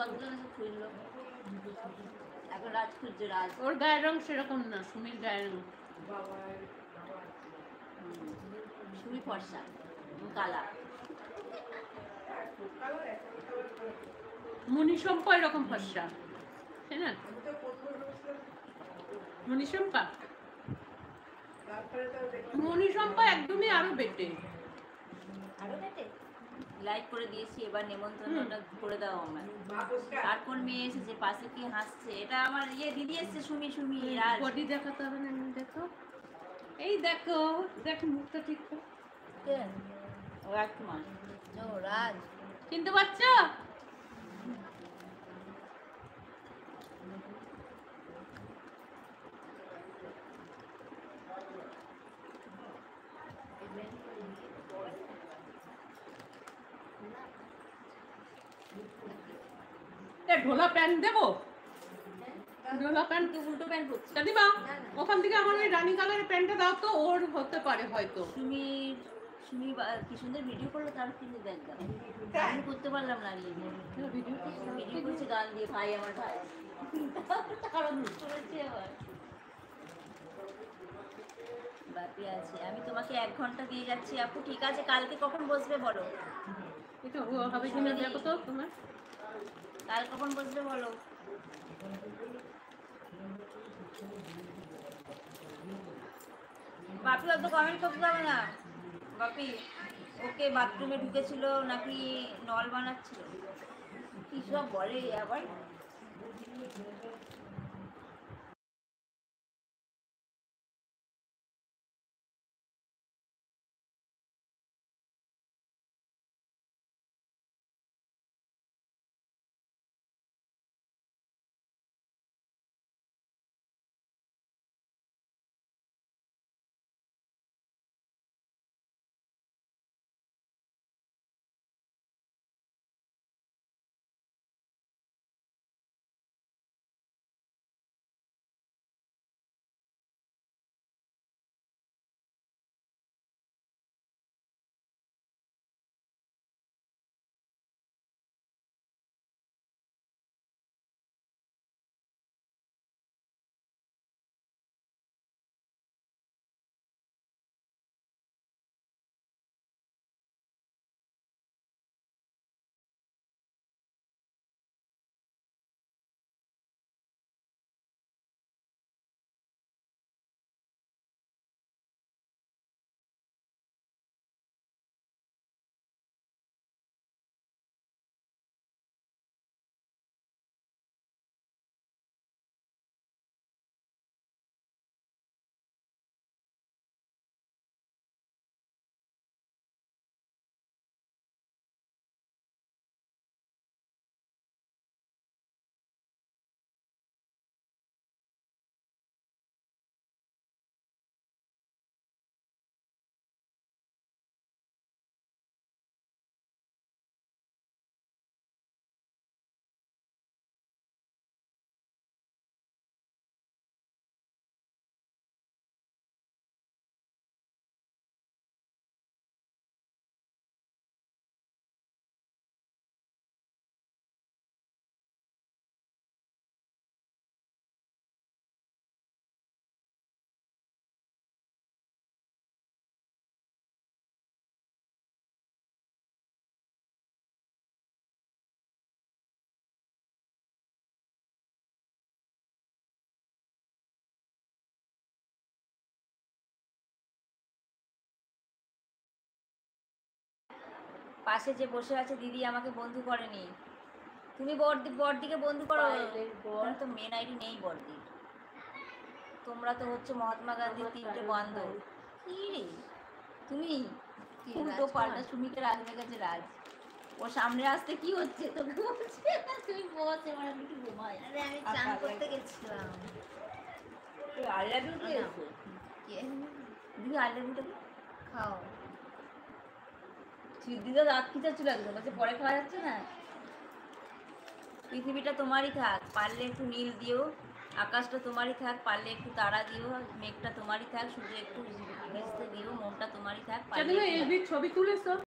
কতগুলো খুঁজলো, এখন রাজ খুঁজছে। রাজ ওর গায়ের রং সেরকম না, সুমির গায়ের রং। সুমি ফর্সা, কালা। মণিশম্পা এরকম ফর্সা, তাই না? মণিশম্পা মণিশম্পা একদমই আরো বেটে। আরো বেটে লাইক করে দিয়েছি। এবার নেমন্তন্নটা করে দাও আমার। আর কোন মেয়ে এসেছে পাশে, কি হাসছে? এটা আমার দিদি এসেছে, সুমি। সুমি রাজ। বডি দেখাতে হবে না, দেখো। এই দেখো, দেখো মুখটা ঠিক করে। ও রাজকুমার, ও রাজ। চিনতে পারছো? ঢোলা প্যান্ট দেবো? ঢোলা প্যান্ট, উল্টো প্যান্ট পরছি। দিবা ওখান থেকে আমার ওই রানী কালারের প্যান্টটা দাও তো, ওর হতে পারে হয়তো। সুমি কি সুন্দর ভিডিও করলো, তার কিন্তু দেখ আমি করতে পারলাম না। ভিডিও করছে গান দিয়ে, ভাই আমার ভাই করেছে আবার। বাপি আছে, আমি তোমাকে 1 ঘন্টা দিয়ে যাচ্ছি আপু। ঠিক আছে, কালকে কখন বসবে বলো? এটা হবে কিনা দেখো তো তোমার। কাল কখন বসবে বলো? বাপি অত কমেন্ট করতে হবে না। বাপি ওকে বাথরুমে ঢুকেছিল নাকি নল বানাচ্ছিল, কি সব বলে আবার। পাশে যে বসে আছে দিদি আমাকে বন্ধু করেনি। তুমি বড়দিকে বন্ধু করো। তো মেন আইডি নেই বড়দি। তোমরা তো হচ্ছে মহাত্মা গান্ধীর 3টে বান্ধব। কি রে তুমি উল্টো পাল্টা। সুমিকে রাজনের কাছে রাজ, ও সামনে আসতে কি হচ্ছে তোকে বলছে তুমি বস, এবার আমি কি ঘুমাই। আরে আমি চান করতে গেছিলাম। আই লাভ ইউ কে দিদি? আই লাভ ইউটা খাও। সিদ্ধিদা দাঁত খিচাচ্ছিল একদম, বলছে পরে খাওয়া যাচ্ছে না। পৃথিবীটা তোমারই থাক, পারলে একটু নীল দিও। আকাশটা তোমারই থাক, পারলে একটু তারা দিও। মেঘটা তোমারই থাক, সূর্য একটু ভেস্তে দিও। মনটা তোমারই থাক, পারলে ছবি তুলেছো?